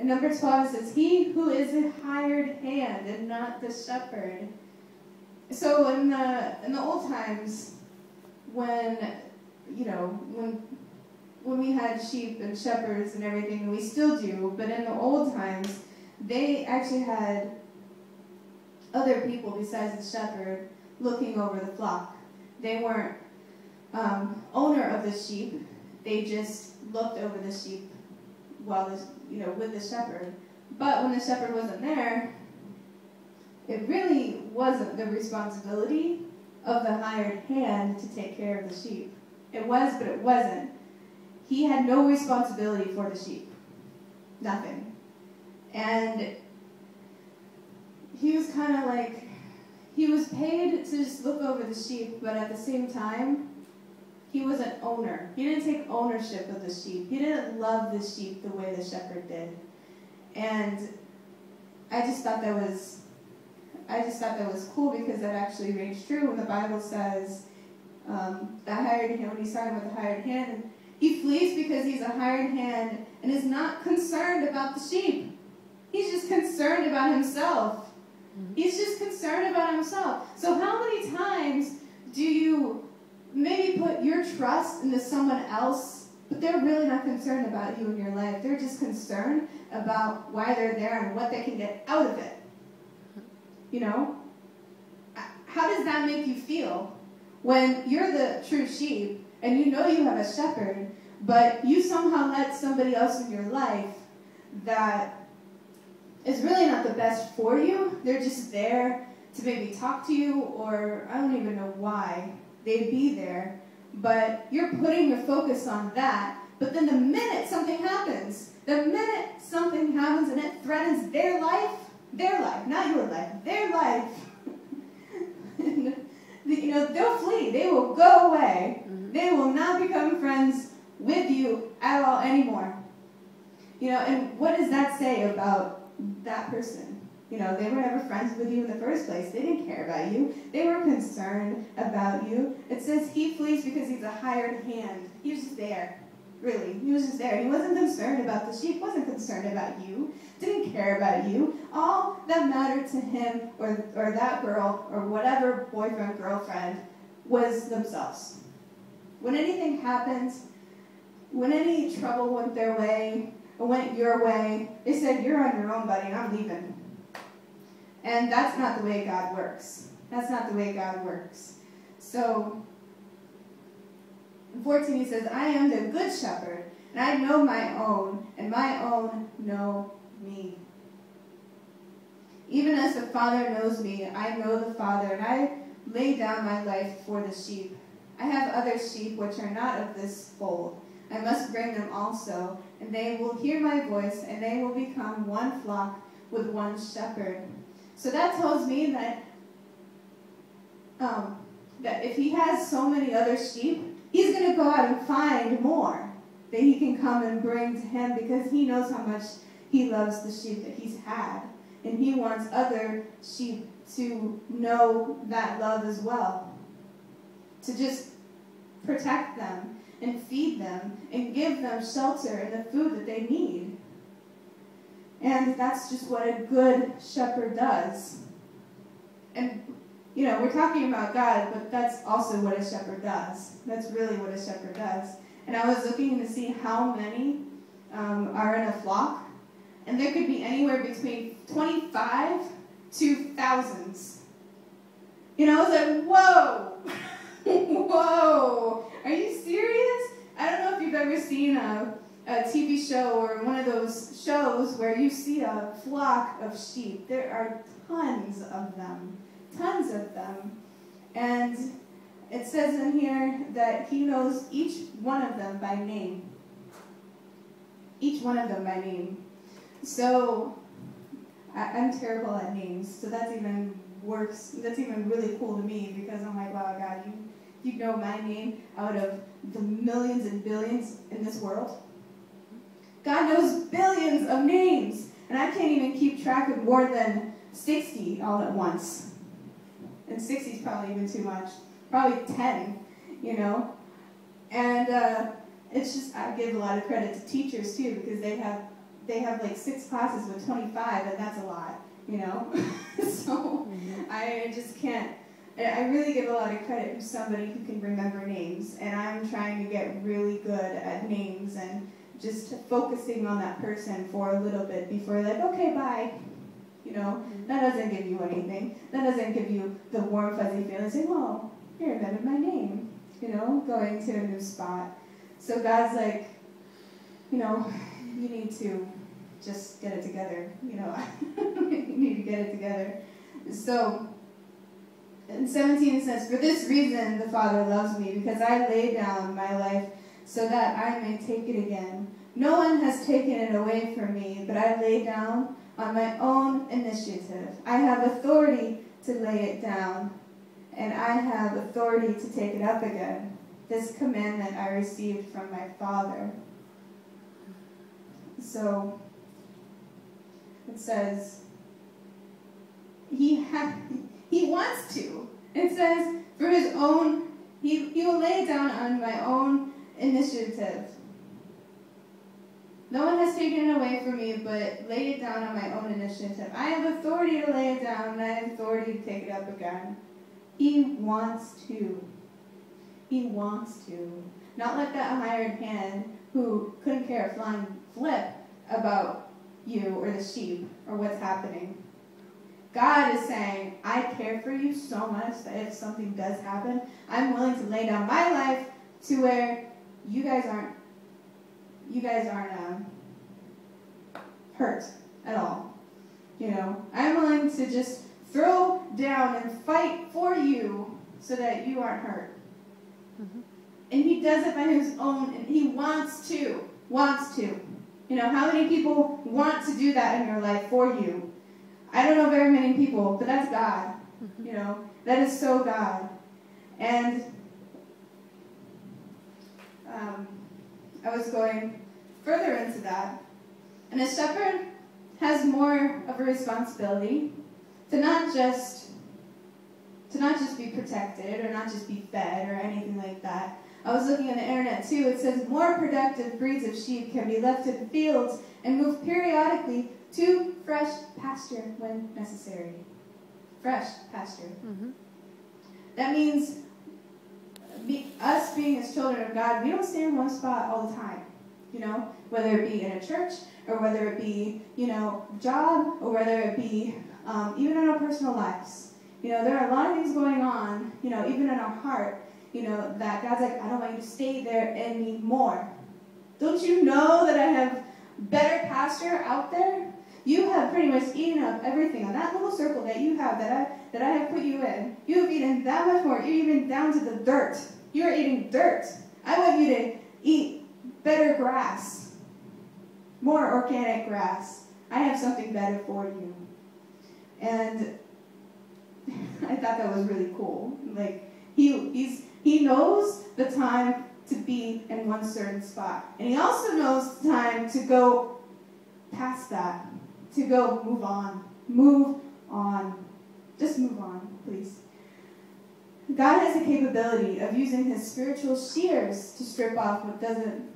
number 12 it says, he who is a hired hand and not the shepherd. So in the old times, when we had sheep and shepherds and everything, and we still do, but in the old times, they actually had other people besides the shepherd looking over the flock. They weren't owner of the sheep. They just looked over the sheep while with the shepherd. But when the shepherd wasn't there, it really wasn't the responsibility of the hired hand to take care of the sheep. It was, but it wasn't. He had no responsibility for the sheep. Nothing. And he was kind of like, he was paid to just look over the sheep, but at the same time, he was an owner. He didn't take ownership of the sheep. He didn't love the sheep the way the shepherd did. And I just thought that was cool, because that actually rings true when the Bible says the hired hand, when he's talking about the hired hand, he flees because he's a hired hand and is not concerned about the sheep. He's just concerned about himself. He's just concerned about himself. So how many times do you maybe put your trust into someone else, but they're really not concerned about you in your life? They're just concerned about why they're there and what they can get out of it. How does that make you feel when you're the true sheep and you know you have a shepherd, but you somehow let somebody else in your life that is really not the best for you? They're just there to maybe talk to you, or I don't even know why they'd be there, but you're putting your focus on that. But then the minute something happens and it threatens their life, not your life, their life, they'll flee. They will go away. They will not become friends with you at all anymore. And what does that say about that person? They were never friends with you in the first place. They didn't care about you. They were concerned about you. It says he flees because he's a hired hand. He was just there. Really. He was just there. He wasn't concerned about the sheep, wasn't concerned about you, didn't care about you. All that mattered to him or that girl or whatever boyfriend, girlfriend was themselves. When anything happened, when any trouble went their way or went your way, they said, you're on your own, buddy, and I'm leaving. And that's not the way God works. That's not the way God works. So, in 14 he says, I am the good shepherd, and I know my own, and my own know me. Even as the Father knows me, I know the Father, and I lay down my life for the sheep. I have other sheep which are not of this fold. I must bring them also, and they will hear my voice, and they will become one flock with one shepherd. So that tells me that if he has so many other sheep, he's going to go out and find more that he can come and bring to him, because he knows how much he loves the sheep that he's had. And he wants other sheep to know that love as well. To just protect them and feed them and give them shelter and the food that they need. And that's just what a good shepherd does. And, we're talking about God, but that's also what a shepherd does. That's really what a shepherd does. And I was looking to see how many are in a flock. And there could be anywhere between 25 to thousands. I was like, whoa! Whoa! Are you serious? I don't know if you've ever seen a TV show or one of those shows where you see a flock of sheep. There are tons of them. Tons of them. And it says in here that he knows each one of them by name. Each one of them by name. So, I'm terrible at names, so that's even worse. That's even really cool to me, because I'm like, wow, God, you know my name out of the millions and billions in this world. God knows billions of names, and I can't even keep track of more than 60 all at once. And 60 is probably even too much. Probably 10, And it's just, I give a lot of credit to teachers too, because they have they have like 6 classes with 25, and that's a lot, you know? So I just can't. I really give a lot of credit to somebody who can remember names, and I'm trying to get really good at names and just focusing on that person for a little bit before like, okay, bye. You know, that doesn't give you anything. That doesn't give you the warm, fuzzy feeling saying, oh, you remembered my name, you know, going to a new spot. So God's like, you know, you need to just get it together, you know. You need to get it together. So, in 17 it says, for this reason the Father loves me, because I lay down my life so that I may take it again. No one has taken it away from me, but I lay down on my own initiative. I have authority to lay it down, and I have authority to take it up again. This commandment I received from my Father. So, it says, he wants to. It says, for his own, he will lay it down on my own initiative. No one has taken it away from me, but laid it down on my own initiative. I have authority to lay it down, and I have authority to take it up again. He wants to. He wants to. Not like that hired hand who couldn't care a flying flip about you or the sheep or what's happening. God is saying, I care for you so much that if something does happen, I'm willing to lay down my life to where you guys aren't hurt at all. You know, I'm willing to just throw down and fight for you so that you aren't hurt. And he does it by his own, and he wants to. You know, how many people want to do that in your life for you? I don't know very many people, but that's God. You know, that is so God. And I was going further into that. And a shepherd has more of a responsibility to not just be protected or not just be fed or anything like that. I was looking on the internet too. It says more productive breeds of sheep can be left in fields and moved periodically to fresh pasture when necessary. Fresh pasture. That means us being as children of God, we don't stay in one spot all the time. You know, whether it be in a church or whether it be, you know, job or whether it be even in our personal lives. You know, there are a lot of things going on, you know, even in our heart, you know, that God's like, I don't want you to stay there anymore. Don't you know that I have better pasture out there? You have pretty much eaten up everything on that little circle that you have, that I have put you in. You have eaten that much more. You're even down to the dirt. You're eating dirt. I want you to eat better grass, more organic grass. I have something better for you. And I thought that was really cool. Like, he knows the time to be in one certain spot. And he also knows the time to go past that, to go move on. Move on. Just move on, please. God has the capability of using his spiritual shears to strip off what doesn't